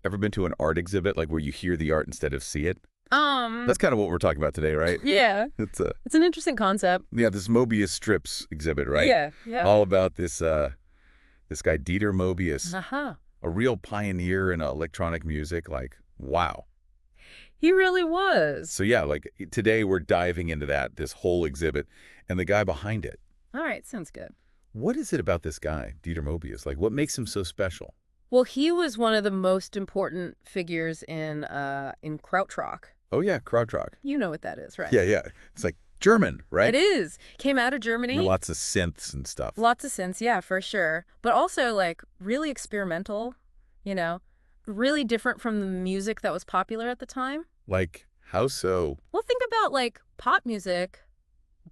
Ever been to an art exhibit, like where you hear the art instead of see it? Um, That's kind of what we're talking about today, right? yeah. It's It's an interesting concept. this Moebius Strips exhibit, right? Yeah, yeah. All about this guy Dieter Moebius, Uh-huh. a real pioneer in electronic music. Like, wow. He really was. So yeah, like today we're diving into this whole exhibit, and the guy behind it. All right, sounds good. What is it about this guy, Dieter Moebius? Like, what makes him so special? Well, he was one of the most important figures in Krautrock. Oh yeah, Krautrock. You know what that is, right? Yeah, yeah. It's like German, right? It is. Came out of Germany. Lots of synths and stuff. Lots of synths, yeah, for sure. But also, like, really experimental, you know? Really different from the music that was popular at the time. Like, how so? Well, think about, like, pop music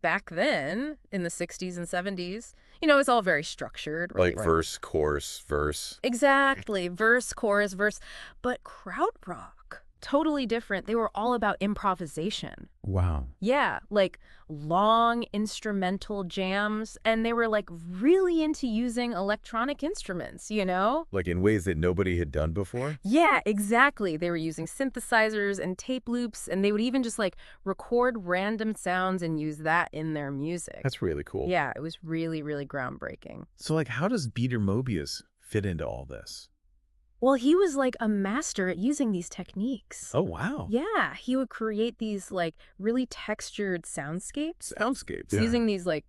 back then in the 60s and 70s. You know, it was all very structured. Right? Like verse, chorus, verse. Exactly. Verse, chorus, verse. But krautrock, totally different. They were all about improvisation. Wow. Yeah, like long instrumental jams. And they were like really into using electronic instruments, you know? Like in ways that nobody had done before? Yeah, exactly. They were using synthesizers and tape loops, and they would even just like record random sounds and use that in their music. That's really cool. Yeah, it was really, really groundbreaking. So like, how does Dieter Moebius fit into all this? Well, he was like a master at using these techniques. Oh, wow. Yeah, he would create these like really textured soundscapes. Soundscapes. Using these like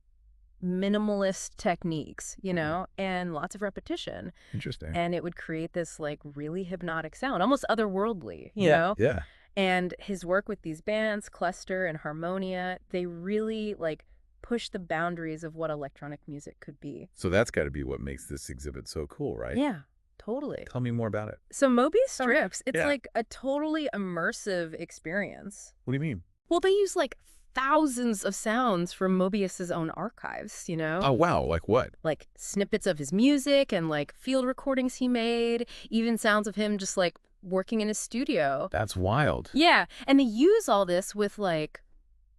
minimalist techniques, you know, and lots of repetition. Interesting. And it would create this like really hypnotic sound, almost otherworldly, you know? Yeah. And his work with these bands, Cluster and Harmonia, they really like push the boundaries of what electronic music could be. So that's got to be what makes this exhibit so cool, right? Yeah, totally. Tell me more about it. So Moebius Strips, it's Yeah. like a totally immersive experience. What do you mean? Well, they use like thousands of sounds from Moebius's own archives, you know? Oh, wow. Like what? Like snippets of his music and like field recordings he made, even sounds of him just like working in his studio. That's wild. Yeah, and they use all this with like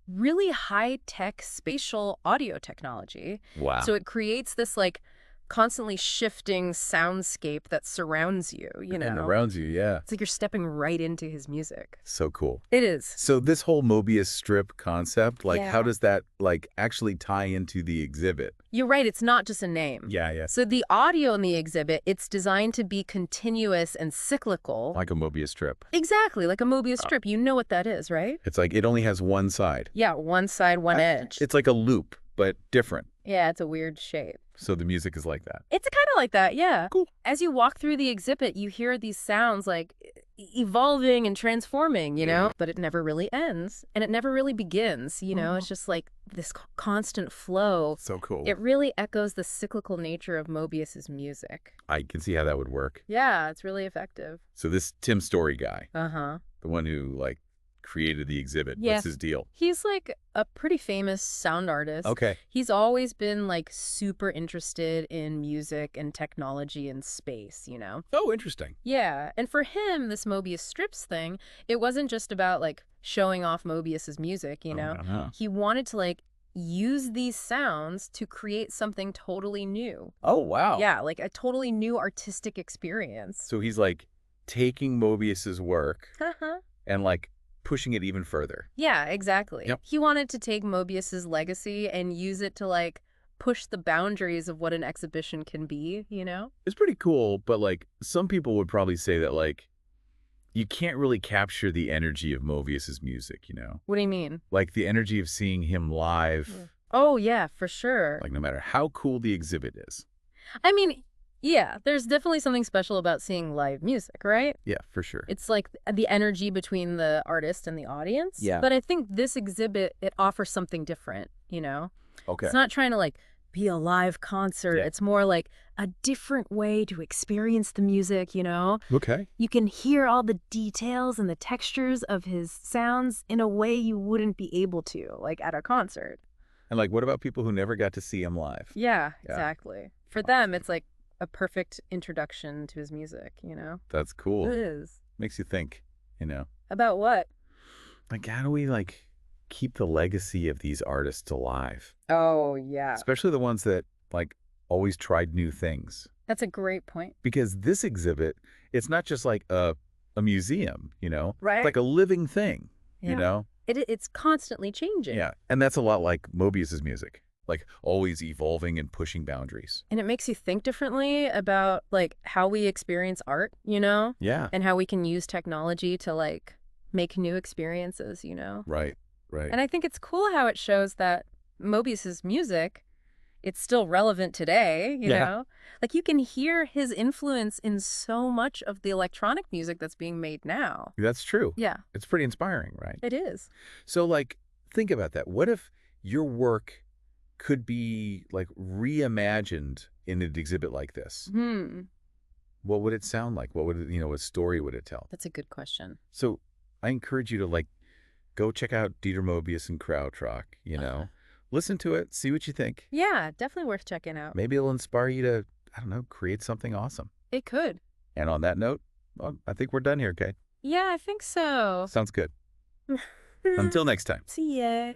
really high-tech spatial audio technology. Wow. So it creates this like constantly shifting soundscape that surrounds you, you know? And around you, yeah. It's like you're stepping right into his music. So cool. It is. So this whole Moebius strip concept, like Yeah. how does that like actually tie into the exhibit? You're right, it's not just a name. Yeah. So the audio in the exhibit, it's designed to be continuous and cyclical. Like a Moebius strip. Exactly, like a Moebius strip. You know what that is, right? It's like it only has one side. Yeah, one side, one edge. It's like a loop, but different. Yeah, it's a weird shape. So the music is like that. It's kind of like that, yeah. Cool. As you walk through the exhibit, you hear these sounds like evolving and transforming, you know? But it never really ends, and it never really begins, you know? It's just like this constant flow. So cool. It really echoes the cyclical nature of Moebius's music. I can see how that would work. Yeah, it's really effective. So this Tim Story guy, Uh-huh. the one who like created the exhibit, Yeah. what's his deal? He's like a pretty famous sound artist. Okay. He's always been like super interested in music and technology and space, you know? Oh, interesting. Yeah, and for him, this Moebius Strips thing, it wasn't just about like showing off Moebius's music, you know? No. He wanted to like use these sounds to create something totally new. Oh, wow. Yeah, like a totally new artistic experience. So he's like taking Moebius's work Uh-huh. and like pushing it even further. Yeah, exactly. Yep. He wanted to take Moebius's legacy and use it to like push the boundaries of what an exhibition can be, you know? It's pretty cool, but like some people would probably say that like you can't really capture the energy of Moebius's music, you know? What do you mean? Like the energy of seeing him live, Oh, yeah, for sure. like no matter how cool the exhibit is. I mean, yeah, there's definitely something special about seeing live music, right? Yeah, for sure. It's like the energy between the artist and the audience. Yeah. But I think this exhibit, it offers something different, you know? Okay. It's not trying to like be a live concert. Yeah. It's more like a different way to experience the music, you know? Okay. You can hear all the details and the textures of his sounds in a way you wouldn't be able to, like at a concert. And like, what about people who never got to see him live? Yeah, Yeah. exactly. For them, it's like a perfect introduction to his music, you know? That's cool. It is. Makes you think, you know? About what? Like, how do we like keep the legacy of these artists alive? Oh, yeah. Especially the ones that like always tried new things. That's a great point. Because this exhibit, it's not just like a museum, you know? Right. It's like a living thing, you know? It's constantly changing. Yeah, and that's a lot like Moebius's music, like always evolving and pushing boundaries. And it makes you think differently about, like, how we experience art, you know? Yeah. And how we can use technology to, like, make new experiences, you know? Right, right. And I think it's cool how it shows that Moebius's music, it's still relevant today, you know? Like, you can hear his influence in so much of the electronic music that's being made now. That's true. Yeah. It's pretty inspiring, right? It is. So, like, think about that. What if your work could be, like, reimagined in an exhibit like this? What would it sound like? What would it, what story would it tell? That's a good question. So I encourage you to, like, go check out Dieter Moebius and Krautrock, Listen to it, see what you think. Yeah, definitely worth checking out. Maybe it'll inspire you to, I don't know, create something awesome. It could. And on that note, well, I think we're done here, Kate. Yeah, I think so. Sounds good. Until next time. See ya.